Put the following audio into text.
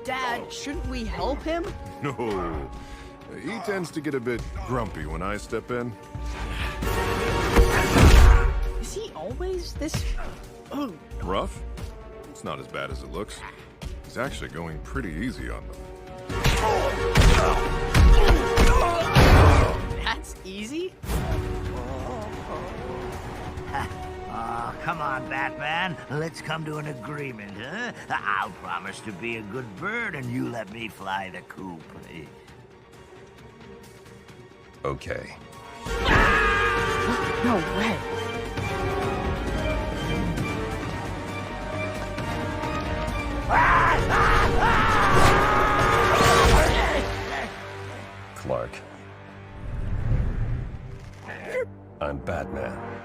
Dad, shouldn't we help him? No. He tends to get a bit grumpy when I step in. Is he always this... Rough? It's not as bad as it looks. He's actually going pretty easy on them. That's easy? Oh, come on, Batman. Let's come to an agreement, huh? I'll promise to be a good bird, and you let me fly the coop. Okay. No way.